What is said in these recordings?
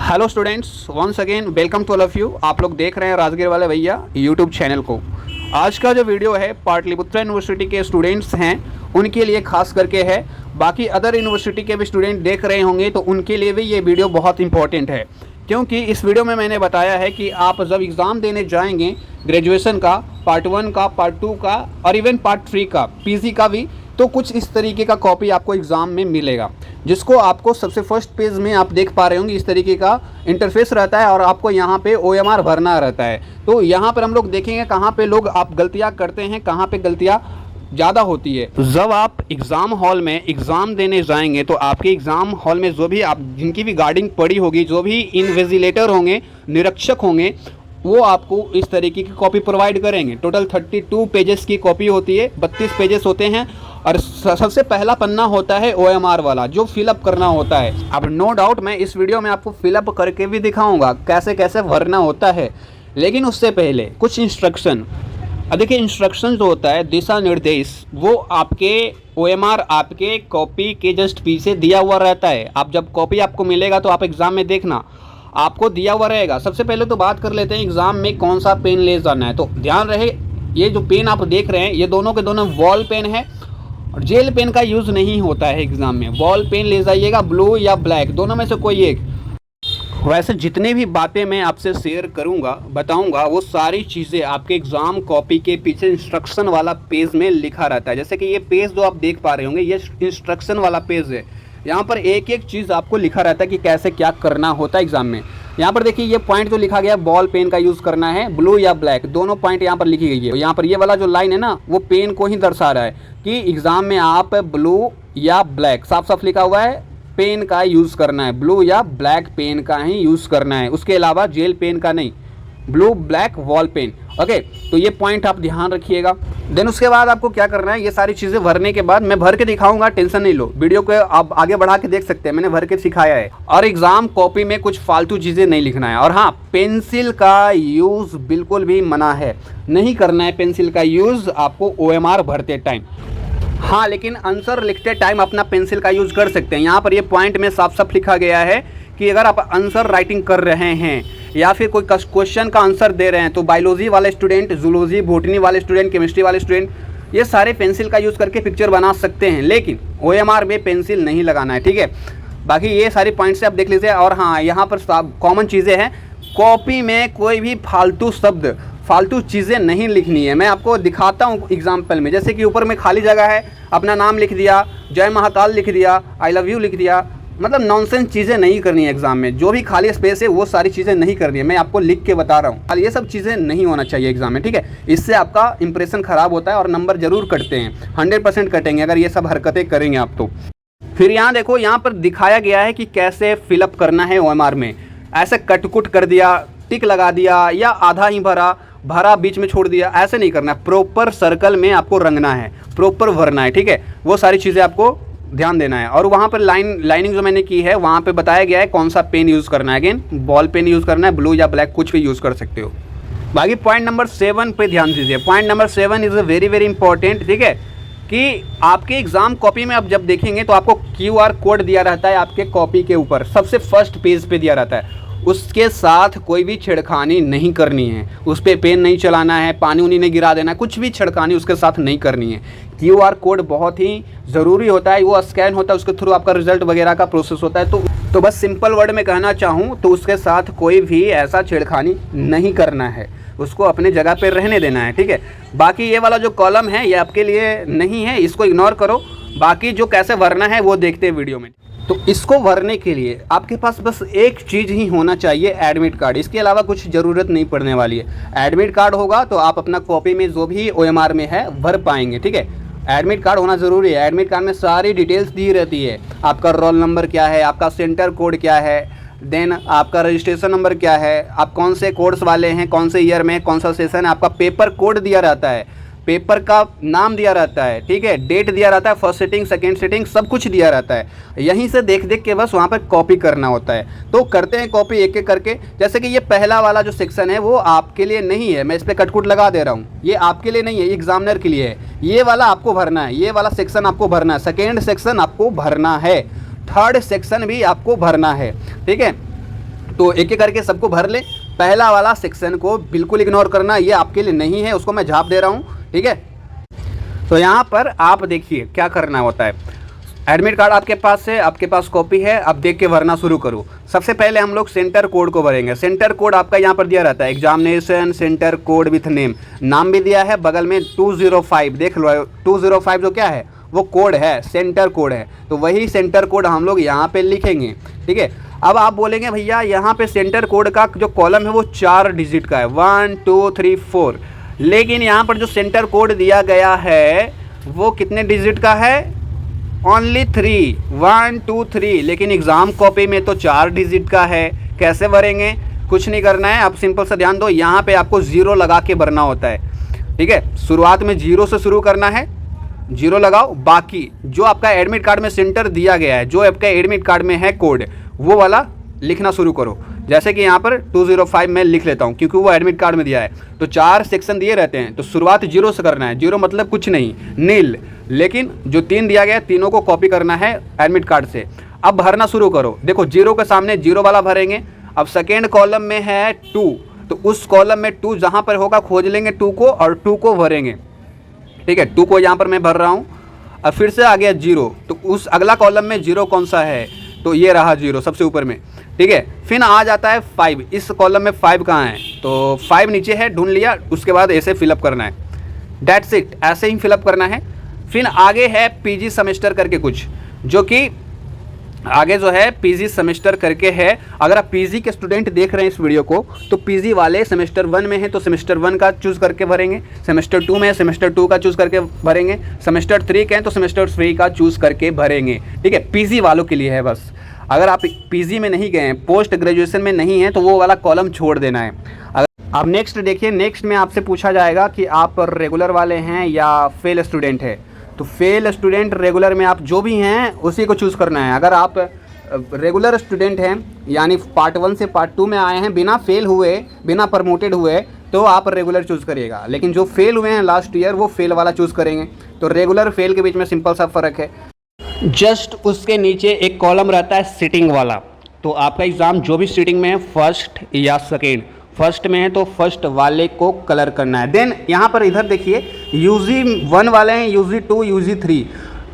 Hello students, once again welcome to all of you. आप लोग देख रहे हैं राजगीर वाले भैया यूट्यूब चैनल को। आज का जो वीडियो है पाटलिपुत्र यूनिवर्सिटी के स्टूडेंट्स हैं उनके लिए खास करके है। बाकी अदर यूनिवर्सिटी के भी स्टूडेंट देख रहे होंगे तो उनके लिए भी ये वीडियो बहुत इंपॉर्टेंट है, क्योंकि इस वीडियो में मैंने बताया है कि आप जब एग्ज़ाम देने जाएंगे ग्रेजुएशन का, पार्ट 1 का, पार्ट 2 का और इवन पार्ट 3 का, पीजी का भी, तो कुछ इस तरीके का कॉपी आपको एग्ज़ाम में मिलेगा, जिसको आपको सबसे फर्स्ट पेज में आप देख पा रहे होंगे इस तरीके का इंटरफेस रहता है और आपको यहाँ पे OMR भरना रहता है। तो यहाँ पर हम लोग देखेंगे कहाँ पे लोग आप गलतियाँ करते हैं, कहाँ पे गलतियाँ ज़्यादा होती है। जब आप एग्ज़ाम हॉल में एग्ज़ाम देने जाएंगे तो आपके एग्ज़ाम हॉल में जो भी आप जिनकी भी गार्डिंग पड़ी होगी, जो भी इन्विजिलेटर होंगे, निरीक्षक होंगे, वो आपको इस तरीके की कॉपी प्रोवाइड करेंगे। टोटल 32 पेजेस की कॉपी होती है, 32 पेजेस होते हैं और सबसे पहला पन्ना होता है OMR वाला जो फिलअप करना होता है। अब नो डाउट मैं इस वीडियो में आपको फिलअप करके भी दिखाऊंगा कैसे कैसे भरना होता है, लेकिन उससे पहले कुछ इंस्ट्रक्शन। देखिए, इंस्ट्रक्शन जो होता है, दिशा निर्देश, वो आपके OMR आपके कॉपी के जस्ट पीछे दिया हुआ रहता है। आप जब कॉपी आपको मिलेगा तो आप एग्ज़ाम में देखना, आपको दिया हुआ रहेगा। सबसे पहले तो बात कर लेते हैं एग्ज़ाम में कौन सा पेन ले जाना है। तो ध्यान रहे, ये जो पेन आप देख रहे हैं ये दोनों के दोनों वॉल पेन है और जेल पेन का यूज़ नहीं होता है एग्ज़ाम में। वॉल पेन ले जाइएगा, ब्लू या ब्लैक, दोनों में से कोई एक। वैसे जितने भी बातें मैं आपसे शेयर करूंगा, बताऊंगा, वो सारी चीज़ें आपके एग्ज़ाम कॉपी के पीछे इंस्ट्रक्शन वाला पेज में लिखा रहता है। जैसे कि ये पेज जो आप देख पा रहे होंगे ये इंस्ट्रक्शन वाला पेज है। यहाँ पर एक एक चीज़ आपको लिखा रहता है कि कैसे क्या करना होता है एग्ज़ाम में। यहाँ पर देखिए ये पॉइंट जो लिखा गया है, बॉल पेन का यूज़ करना है, ब्लू या ब्लैक, दोनों पॉइंट यहाँ पर लिखी गई है। यहाँ पर ये वाला जो लाइन है ना, वो पेन को ही दर्शा रहा है कि एग्ज़ाम में आप ब्लू या ब्लैक, साफ साफ लिखा हुआ है, पेन का यूज़ करना है, ब्लू या ब्लैक पेन का ही यूज़ करना है, उसके अलावा जेल पेन का नहीं, blue black ball pen. Okay, तो ये पॉइंट आप ध्यान रखिएगा। देन उसके बाद आपको क्या करना है, ये सारी चीज़ें भरने के बाद मैं भर के दिखाऊंगा, टेंशन नहीं लो, वीडियो को आप आगे बढ़ा के देख सकते हैं, मैंने भर के सिखाया है। और एग्ज़ाम कॉपी में कुछ फालतू चीज़ें नहीं लिखना है। और हाँ, पेंसिल का यूज़ बिल्कुल भी मना है, नहीं करना है पेंसिल का यूज़ आपको OMR भरते टाइम। हाँ, लेकिन आंसर लिखते टाइम अपना पेंसिल का यूज़ कर सकते हैं। यहाँ पर ये पॉइंट में साफ साफ लिखा गया है कि अगर आप आंसर राइटिंग कर रहे हैं या फिर कोई क्वेश्चन का आंसर दे रहे हैं तो बायोलॉजी वाले स्टूडेंट, जूलॉजी बॉटनी वाले स्टूडेंट, केमिस्ट्री वाले स्टूडेंट, ये सारे पेंसिल का यूज़ करके पिक्चर बना सकते हैं, लेकिन OMR में पेंसिल नहीं लगाना है, ठीक है। बाकी ये सारी पॉइंट्स आप देख लीजिए। और हाँ, यहाँ पर कॉमन चीज़ें हैं, कॉपी में कोई भी फालतू शब्द, फालतू चीज़ें नहीं लिखनी है। मैं आपको दिखाता हूँ एग्जाम्पल में। जैसे कि ऊपर में खाली जगह है, अपना नाम लिख दिया, जय महाकाल लिख दिया, आई लव यू लिख दिया, मतलब नॉनसेंस चीज़ें नहीं करनी है एग्जाम में। जो भी खाली स्पेस है वो सारी चीज़ें नहीं करनी है, मैं आपको लिख के बता रहा हूँ। ये सब चीज़ें नहीं होना चाहिए एग्जाम में, ठीक है। इससे आपका इंप्रेशन ख़राब होता है और नंबर ज़रूर कटते हैं, 100% कटेंगे अगर ये सब हरकतें करेंगे आप तो। फिर यहाँ देखो, यहाँ पर दिखाया गया है कि कैसे फिलअप करना है OMR में। ऐसे कटकुट कर दिया, टिक लगा दिया या आधा ही भरा बीच में छोड़ दिया, ऐसे नहीं करना है। प्रॉपर सर्कल में आपको रंगना है, प्रॉपर भरना है, ठीक है। वो सारी चीज़ें आपको ध्यान देना है। और वहाँ पर लाइनिंग जो मैंने की है वहाँ पे बताया गया है कौन सा पेन यूज़ करना है। अगेन बॉल पेन यूज़ करना है, ब्लू या ब्लैक कुछ भी यूज़ कर सकते हो। बाकी पॉइंट नंबर 7 पे ध्यान दीजिए। Point number 7 is very very important, ठीक है, कि आपके एग्ज़ाम कॉपी में आप जब देखेंगे तो आपको QR कोड दिया रहता है आपके कॉपी के ऊपर, सबसे फर्स्ट पेज पे दिया रहता है। उसके साथ कोई भी छेड़खानी नहीं करनी है, उस पर पेन नहीं चलाना है, पानी उनी नहीं गिरा देना है, कुछ भी छेड़खानी उसके साथ नहीं करनी है। QR कोड बहुत ही ज़रूरी होता है, वो स्कैन होता है, उसके थ्रू आपका रिजल्ट वगैरह का प्रोसेस होता है। तो बस सिंपल वर्ड में कहना चाहूँ तो उसके साथ कोई भी ऐसा छेड़खानी नहीं करना है, उसको अपने जगह पे रहने देना है, ठीक है। बाकी ये वाला जो कॉलम है ये आपके लिए नहीं है, इसको इग्नोर करो। बाकी जो कैसे भरना है वो देखते हैं वीडियो में। तो इसको भरने के लिए आपके पास बस एक चीज़ ही होना चाहिए, एडमिट कार्ड। इसके अलावा कुछ ज़रूरत नहीं पड़ने वाली है। एडमिट कार्ड होगा तो आप अपना कॉपी में जो भी OMR में है भर पाएंगे, ठीक है। एडमिट कार्ड होना ज़रूरी है। एडमिट कार्ड में सारी डिटेल्स दी रहती है, आपका रोल नंबर क्या है, आपका सेंटर कोड क्या है, देन आपका रजिस्ट्रेशन नंबर क्या है, आप कौन से कोर्स वाले हैं, कौन से ईयर में, कौन सा सेशन है, आपका पेपर कोड दिया रहता है, पेपर का नाम दिया रहता है, ठीक है, डेट दिया रहता है, फर्स्ट सिटिंग, सेकंड सिटिंग, सब कुछ दिया रहता है। यहीं से देख देख के बस वहाँ पर कॉपी करना होता है। तो करते हैं कॉपी एक एक करके। जैसे कि ये पहला वाला जो सेक्शन है वो आपके लिए नहीं है, मैं इस पर कटकुट लगा दे रहा हूँ, ये आपके लिए नहीं है, ये एग्जामिनर के लिए है। ये वाला आपको भरना है, ये वाला सेक्शन आपको भरना है, सेकेंड सेक्शन आपको भरना है, थर्ड सेक्शन भी आपको भरना है, ठीक है। तो एक एक करके सबको भर ले। पहला वाला सेक्शन को बिल्कुल इग्नोर करना, ये आपके लिए नहीं है, उसको मैं झाप दे रहा हूँ, ठीक है। तो यहाँ पर आप देखिए क्या करना होता है। एडमिट कार्ड आपके पास है, आपके पास कॉपी है, अब देख के भरना शुरू करो। सबसे पहले हम लोग सेंटर कोड को भरेंगे। सेंटर कोड आपका यहाँ पर दिया रहता है, examination centre code with name, नाम भी दिया है, बगल में 205 देख लो। 205 जो क्या है, वो कोड है, सेंटर कोड है। तो वही सेंटर कोड हम लोग यहाँ पे लिखेंगे, ठीक है। अब आप बोलेंगे भैया यहाँ पे सेंटर कोड का जो कॉलम है वो 4 डिजिट का है, 1 2 3 4, लेकिन यहाँ पर जो सेंटर कोड दिया गया है वो कितने डिजिट का है, ओनली 3, 1 2 3, लेकिन एग्ज़ाम कॉपी में तो 4 डिजिट का है। कैसे भरेंगे, कुछ नहीं करना है, आप सिंपल सा ध्यान दो, यहाँ पे आपको 0 लगा के भरना होता है, ठीक है। शुरुआत में 0 से शुरू करना है, 0 लगाओ। बाकी जो आपका एडमिट कार्ड में सेंटर दिया गया है, जो आपका एडमिट कार्ड में है कोड, वो वाला लिखना शुरू करो। जैसे कि यहाँ पर 205 मैं लिख लेता हूँ क्योंकि वो एडमिट कार्ड में दिया है। तो 4 सेक्शन दिए रहते हैं, तो शुरुआत 0 से करना है। 0 मतलब कुछ नहीं, नील, लेकिन जो 3 दिया गया है तीनों को कॉपी करना है एडमिट कार्ड से। अब भरना शुरू करो। देखो 0 के सामने 0 वाला भरेंगे। अब सेकेंड कॉलम में है 2, तो उस कॉलम में 2 जहाँ पर होगा खोज लेंगे 2 को और 2 को भरेंगे, ठीक है। 2 को यहाँ पर मैं भर रहा हूँ। अब फिर से आ गया 0, तो उस अगला कॉलम में 0 कौन सा है, तो ये रहा 0 सबसे ऊपर में, ठीक है। फिर आ जाता है 5, इस कॉलम में 5 कहाँ है, तो 5 नीचे है, ढूंढ लिया। उसके बाद ऐसे फिलअप करना है, डेट्स इट, ऐसे ही फिलअप करना है। फिर आगे है पीजी सेमेस्टर करके कुछ, जो कि आगे जो है पीजी सेमेस्टर करके है। अगर आप पीजी के स्टूडेंट देख रहे हैं इस वीडियो को, तो पीजी वाले सेमेस्टर 1 में है तो सेमेस्टर 1 का चूज़ करके भरेंगे, सेमेस्टर 2 में है सेमेस्टर 2 का चूज़ करके भरेंगे, सेमेस्टर 3 के हैं तो सेमेस्टर 3 का चूज़ करके भरेंगे, ठीक है। पीजी वालों के लिए है बस। अगर आप पीजी में नहीं गए हैं, पोस्ट ग्रेजुएशन में नहीं है, तो वो वाला कॉलम छोड़ देना है। अब नेक्स्ट देखिए, नेक्स्ट में आपसे पूछा जाएगा कि आप रेगुलर वाले हैं या फेल स्टूडेंट है। तो फेल स्टूडेंट, रेगुलर में आप जो भी हैं उसी को चूज़ करना है। अगर आप रेगुलर स्टूडेंट हैं, यानी पार्ट 1 से पार्ट 2 में आए हैं बिना फेल हुए, बिना प्रमोटेड हुए, तो आप रेगुलर चूज़ करिएगा। लेकिन जो फेल हुए हैं लास्ट ईयर, वो फेल वाला चूज़ करेंगे। तो रेगुलर फेल के बीच में सिंपल सा फ़र्क है। जस्ट उसके नीचे एक कॉलम रहता है सिटिंग वाला। तो आपका एग्ज़ाम जो भी सिटिंग में है, फर्स्ट या सेकेंड, फर्स्ट में है तो फर्स्ट वाले को कलर करना है। देन यहाँ पर इधर देखिए, यूजी 1 वाले हैं, यूजी 2, यूजी 3।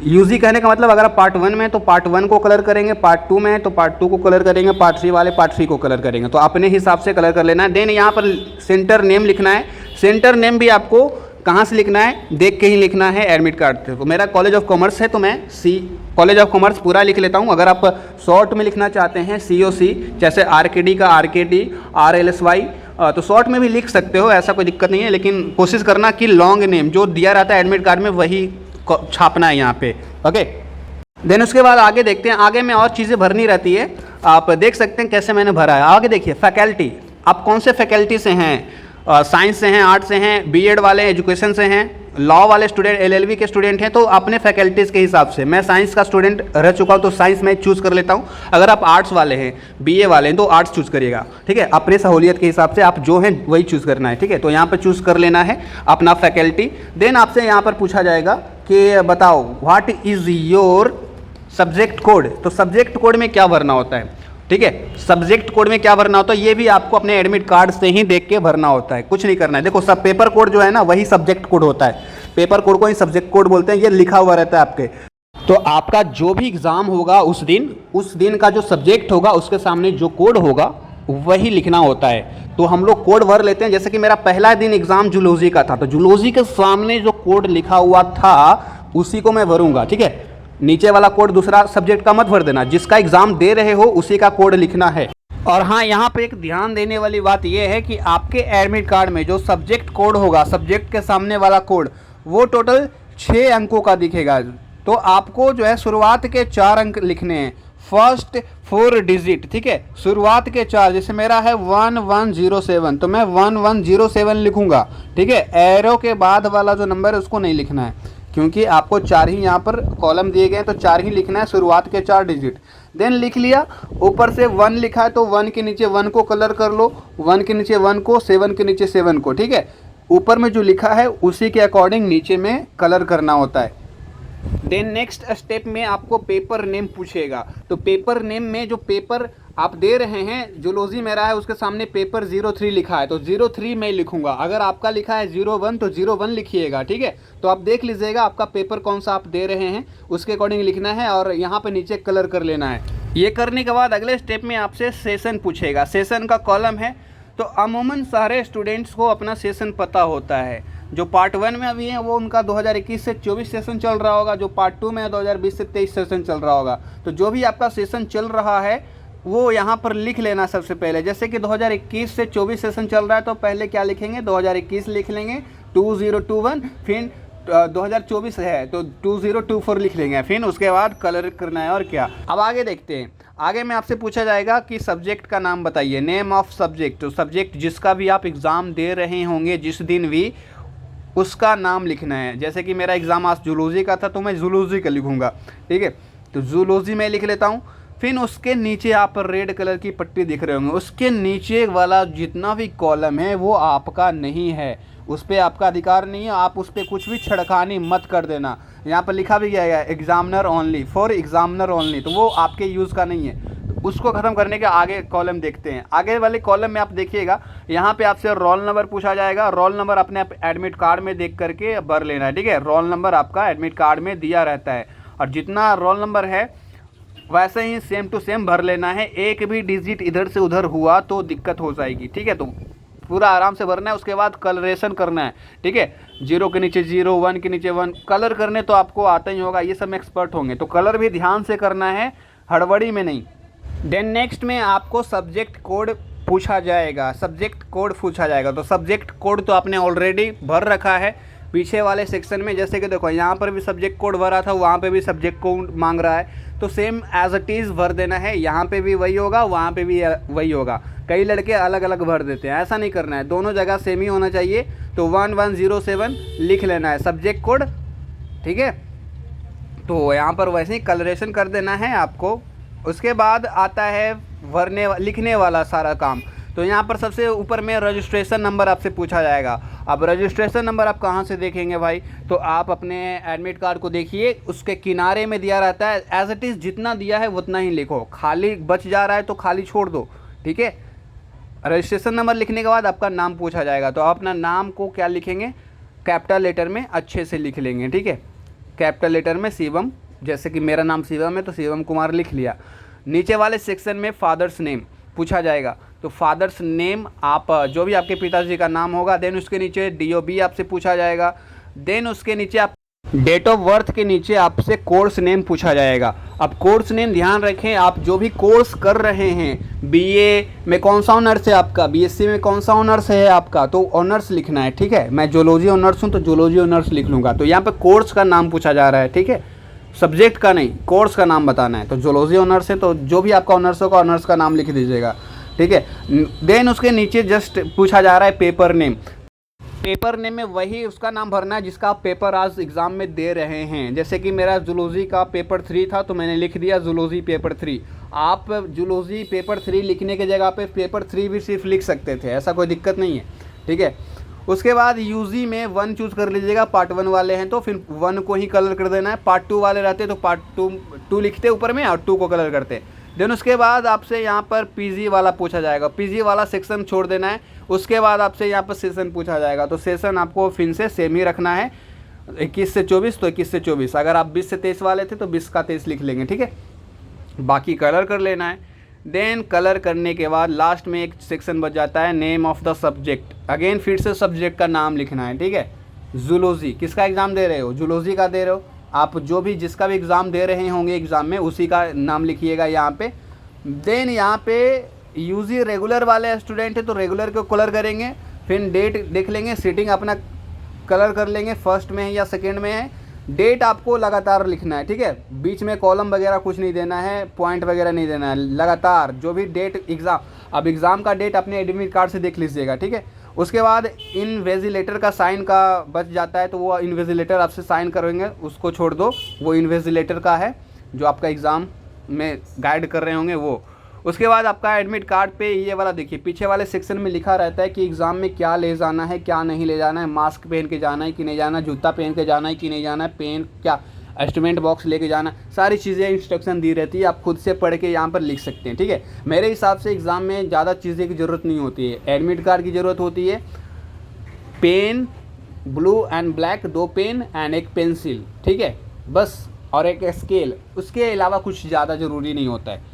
यूजी कहने का मतलब अगर आप पार्ट 1 में है तो पार्ट 1 को कलर करेंगे, पार्ट 2 में है तो पार्ट 2 को कलर करेंगे, पार्ट 3 वाले पार्ट 3 को कलर करेंगे। तो अपने हिसाब से कलर कर लेना है। देन यहाँ पर सेंटर नेम लिखना है। सेंटर नेम भी आपको कहाँ से लिखना है, देख के ही लिखना है एडमिट कार्ड से। तो मेरा कॉलेज ऑफ कॉमर्स है तो मैं कॉलेज ऑफ कॉमर्स पूरा लिख लेता हूँ। अगर आप शॉर्ट में लिखना चाहते हैं COC, जैसे RKD का RKD, RLSY, तो शॉर्ट में भी लिख सकते हो, ऐसा कोई दिक्कत नहीं है। लेकिन कोशिश करना कि लॉन्ग नेम जो दिया रहता है एडमिट कार्ड में वही छापना है यहाँ पे, ओके। देन उसके बाद आगे देखते हैं, आगे में और चीज़ें भरनी रहती है। आप देख सकते हैं कैसे मैंने भरा है। आगे देखिए फैकल्टी, आप कौन से फैकल्टी से हैं, साइंस से हैं, आर्ट से हैं, बीएड वाले एजुकेशन से हैं, लॉ वाले स्टूडेंट, LLB के स्टूडेंट हैं, तो अपने फैकल्टीज़ के हिसाब से। मैं साइंस का स्टूडेंट रह चुका हूँ तो साइंस में चूज़ कर लेता हूँ। अगर आप आर्ट्स वाले हैं, BA वाले हैं, तो आर्ट्स चूज़ करिएगा, ठीक है। अपने सहूलियत के हिसाब से आप जो हैं वही चूज़ करना है, ठीक है। तो यहाँ पर चूज़ कर लेना है अपना फैकल्टी। देन आपसे यहाँ पर पूछा जाएगा कि बताओ what is your subject code. तो सब्जेक्ट कोड में क्या भरना होता है, ठीक है। सब्जेक्ट कोड में क्या भरना होता है ये भी आपको अपने एडमिट कार्ड से ही देख के भरना होता है, कुछ नहीं करना है। देखो सब पेपर कोड जो है ना वही सब्जेक्ट कोड होता है, पेपर कोड को ही सब्जेक्ट कोड बोलते हैं, ये लिखा हुआ रहता है आपके। तो आपका जो भी एग्ज़ाम होगा उस दिन का जो सब्जेक्ट होगा उसके सामने जो कोड होगा वही लिखना होता है। तो हम लोग कोड भर लेते हैं। जैसे कि मेरा पहला दिन एग्ज़ाम जूलॉजी का था, तो जूलॉजी के सामने जो कोड लिखा हुआ था उसी को मैं भरूंगा, ठीक है। नीचे वाला कोड दूसरा सब्जेक्ट का मत भर देना, जिसका एग्जाम दे रहे हो उसी का कोड लिखना है। और हाँ, यहाँ पे एक ध्यान देने वाली बात यह है कि आपके एडमिट कार्ड में जो सब्जेक्ट कोड होगा, सब्जेक्ट के सामने वाला कोड, वो टोटल 6 अंकों का दिखेगा। तो आपको जो है शुरुआत के 4 अंक लिखने हैं, फर्स्ट 4 डिजिट, ठीक है। शुरुआत के 4, जैसे मेरा है 1107, तो मैं 1107 लिखूंगा, ठीक है। एरो के बाद वाला जो नंबर है उसको नहीं लिखना है, क्योंकि आपको 4 ही यहाँ पर कॉलम दिए गए हैं, तो 4 ही लिखना है, शुरुआत के 4 डिजिट। देन लिख लिया, ऊपर से 1 लिखा है तो 1 के नीचे 1 को कलर कर लो, 1 के नीचे 1 को, 7 के नीचे 7 को, ठीक है। ऊपर में जो लिखा है उसी के अकॉर्डिंग नीचे में कलर करना होता है। देन नेक्स्ट स्टेप में आपको पेपर नेम पूछेगा। तो पेपर नेम में जो पेपर आप दे रहे हैं जूलॉजी मेरा है, उसके सामने पेपर 03 लिखा है तो 03 मैं लिखूंगा। अगर आपका लिखा है 01 तो 01 लिखिएगा, ठीक है। तो आप देख लीजिएगा आपका पेपर कौन सा आप दे रहे हैं, उसके अकॉर्डिंग लिखना है और यहाँ पे नीचे कलर कर लेना है। ये करने के बाद अगले स्टेप में आपसे सेशन पूछेगा, सेशन का कॉलम है। तो अमूमन सारे स्टूडेंट्स को अपना सेशन पता होता है। जो पार्ट 1 में अभी है वो उनका 2021 से 24 सेशन चल रहा होगा, जो पार्ट 2 में 2020 से 23 सेशन चल रहा होगा। तो जो भी आपका सेशन चल रहा है वो यहाँ पर लिख लेना सबसे पहले। जैसे कि 2021 से 24 सेशन चल रहा है तो पहले क्या लिखेंगे, 2021 लिख लेंगे 2021, फिर 2024 है तो 2024 लिख लेंगे, फिर उसके बाद कलर करना है। और क्या, अब आगे देखते हैं। आगे में आपसे पूछा जाएगा कि सब्जेक्ट का नाम बताइए, नेम ऑफ सब्जेक्ट। तो सब्जेक्ट जिसका भी आप एग्ज़ाम दे रहे होंगे जिस दिन भी, उसका नाम लिखना है। जैसे कि मेरा एग्ज़ाम आज जूलॉजी का था तो मैं जूलॉजी का लिखूँगा, ठीक है। तो जूलॉजी में लिख लेता हूँ। फिर उसके नीचे आप रेड कलर की पट्टी दिख रहे होंगे, उसके नीचे वाला जितना भी कॉलम है वो आपका नहीं है, उस पर आपका अधिकार नहीं है। आप उस पर कुछ भी छड़खानी मत कर देना। यहाँ पर लिखा भी गया है examiner only, for examiner only, तो वो आपके यूज़ का नहीं है। तो उसको ख़त्म करने के आगे कॉलम देखते हैं। आगे वाले कॉलम में आप देखिएगा, यहाँ पे आपसे रोल नंबर पूछा जाएगा। रोल नंबर अपने आप एडमिट कार्ड में देख करके भर लेना है, ठीक है। रोल नंबर आपका एडमिट कार्ड में दिया रहता है और जितना रोल नंबर है वैसे ही सेम टू सेम भर लेना है। एक भी डिजिट इधर से उधर हुआ तो दिक्कत हो जाएगी, ठीक है। तो पूरा आराम से भरना है। उसके बाद कलरेशन करना है, ठीक है। 0 के नीचे 0, 1 के नीचे 1। कलर करने तो आपको आता ही होगा, ये सब में एक्सपर्ट होंगे। तो कलर भी ध्यान से करना है, हड़बड़ी में नहीं। देन नेक्स्ट में आपको सब्जेक्ट कोड पूछा जाएगा, सब्जेक्ट कोड पूछा जाएगा। तो सब्जेक्ट कोड तो आपने ऑलरेडी भर रखा है पीछे वाले सेक्शन में। जैसे कि देखो यहाँ पर भी सब्जेक्ट कोड भरा था, वहाँ पे भी सब्जेक्ट कोड मांग रहा है, तो सेम एज इट इज़ भर देना है। यहाँ पे भी वही होगा, वहाँ पे भी वही होगा। कई लड़के अलग अलग भर देते हैं, ऐसा नहीं करना है, दोनों जगह सेम ही होना चाहिए। तो 1107 लिख लेना है सब्जेक्ट कोड, ठीक है। तो यहाँ पर वैसे ही कलरेशन कर देना है आपको। उसके बाद आता है लिखने वाला सारा काम। तो यहाँ पर सबसे ऊपर में रजिस्ट्रेशन नंबर आपसे पूछा जाएगा। अब रजिस्ट्रेशन नंबर आप कहाँ से देखेंगे भाई, तो आप अपने एडमिट कार्ड को देखिए, उसके किनारे में दिया रहता है। एज इट इज़ जितना दिया है उतना ही लिखो, खाली बच जा रहा है तो खाली छोड़ दो, ठीक है। रजिस्ट्रेशन नंबर लिखने के बाद आपका नाम पूछा जाएगा, तो आप अपना नाम को क्या लिखेंगे, कैपिटल लेटर में अच्छे से लिख लेंगे, ठीक है। कैपिटल लेटर में शिवम, जैसे कि मेरा नाम शिवम है तो शिवम कुमार लिख लिया। नीचे वाले सेक्शन में फादर्स नेम पूछा जाएगा, तो फादर्स नेम आप जो भी आपके पिताजी का नाम होगा। देन उसके नीचे DOB आपसे पूछा जाएगा। देन उसके नीचे आप डेट ऑफ बर्थ के नीचे आपसे कोर्स नेम पूछा जाएगा। अब कोर्स नेम ध्यान रखें, आप जो भी कोर्स कर रहे हैं, BA में कौन सा ऑनर्स है आपका, BSc में कौन सा ऑनर्स है आपका, तो ऑनर्स लिखना है, ठीक है। मैं जूलॉजी ऑनर्स हूँ तो जूलॉजी ऑनर्स लिख लूँगा। तो यहाँ पे कोर्स का नाम पूछा जा रहा है, ठीक है, सब्जेक्ट का नहीं, कोर्स का नाम बताना है। तो जूलॉजी ऑनर्स है तो जो भी आपका ऑनर्स होगा ऑनर्स का नाम लिख दीजिएगा, ठीक है। देन उसके नीचे जस्ट पूछा जा रहा है पेपर नेम। पेपर नेम में वही उसका नाम भरना है जिसका आप पेपर आज एग्ज़ाम में दे रहे हैं। जैसे कि मेरा जूलॉजी का पेपर 3 था तो मैंने लिख दिया जूलॉजी पेपर 3। आप जूलॉजी पेपर 3 लिखने की जगह पे पेपर 3 भी सिर्फ लिख सकते थे, ऐसा कोई दिक्कत नहीं है, ठीक है। उसके बाद यूजी में 1 चूज़ कर लीजिएगा, पार्ट 1 वाले हैं तो फिर 1 को ही कलर कर देना है। पार्ट 2 वाले रहते तो पार्ट 2 लिखते ऊपर में और 2 को कलर करते। देन उसके बाद आपसे यहाँ पर PG वाला पूछा जाएगा, PG वाला सेक्शन छोड़ देना है। उसके बाद आपसे यहाँ पर सेशन पूछा जाएगा, तो सेशन आपको फिर से सेम ही रखना है। 21 से 24 तो 21 से 24, अगर आप 20 से 23 वाले थे तो 20 का 23 लिख लेंगे, ठीक है। बाकी कलर कर लेना है। देन कलर करने के बाद लास्ट में एक सेक्शन बच जाता है name of the subject. Again फिर से सब्जेक्ट का नाम लिखना है, ठीक है। जूलॉजी किसका एग्ज़ाम दे रहे हो, जूलॉजी का दे रहे हो आप, जो भी जिसका भी एग्ज़ाम दे रहे होंगे एग्ज़ाम में उसी का नाम लिखिएगा यहाँ पे। देन यहाँ पे यूजी रेगुलर वाले स्टूडेंट है तो रेगुलर को कलर करेंगे। फिर डेट देख लेंगे, सीटिंग अपना कलर कर लेंगे, फर्स्ट में है या सेकेंड में है। डेट आपको लगातार लिखना है, ठीक है। बीच में कॉलम वगैरह कुछ नहीं देना है, पॉइंट वगैरह नहीं देना है, लगातार जो भी डेट एग्ज़ाम। अब एग्ज़ाम का डेट अपने एडमिट कार्ड से देख लीजिएगा, ठीक है। उसके बाद इनविजिलेटर का साइन का बच जाता है तो वो इनविजिलेटर आपसे साइन करेंगे, उसको छोड़ दो, वो इनविजिलेटर का है जो आपका एग्ज़ाम में गाइड कर रहे होंगे वो। उसके बाद आपका एडमिट कार्ड पे ये वाला देखिए, पीछे वाले सेक्शन में लिखा रहता है कि एग्ज़ाम में क्या ले जाना है क्या नहीं ले जाना है, मास्क पहन के जाना है कि नहीं जाना है, जूता पहन के जाना है कि नहीं जाना है, पेन क्या, एस्टिमेट बॉक्स लेके जाना, सारी चीज़ें इंस्ट्रक्शन दी रहती है। आप खुद से पढ़ के यहाँ पर लिख सकते हैं, ठीक है। मेरे हिसाब से एग्ज़ाम में ज़्यादा चीज़ें की ज़रूरत नहीं होती है। एडमिट कार्ड की ज़रूरत होती है, pen blue and black 2 pen and एक पेंसिल, ठीक है, बस, और एक स्केल। उसके अलावा कुछ ज़्यादा ज़रूरी नहीं होता है।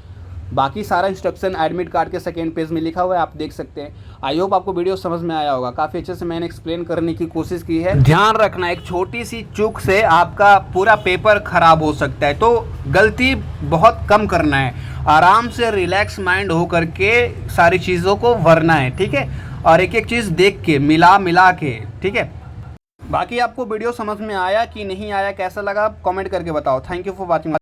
बाकी सारा इंस्ट्रक्शन एडमिट कार्ड के सेकेंड पेज में लिखा हुआ है, आप देख सकते हैं। आई होप आपको वीडियो समझ में आया होगा। काफ़ी अच्छे से मैंने एक्सप्लेन करने की कोशिश की है। ध्यान रखना, एक छोटी सी चूक से आपका पूरा पेपर खराब हो सकता है, तो गलती बहुत कम करना है। आराम से रिलैक्स माइंड हो करके सारी चीज़ों को भरना है, ठीक है, और एक एक चीज़ देख के मिला के, ठीक है। बाकी आपको वीडियो समझ में आया कि नहीं आया, कैसा लगा, कमेंट करके बताओ। Thank you for watching.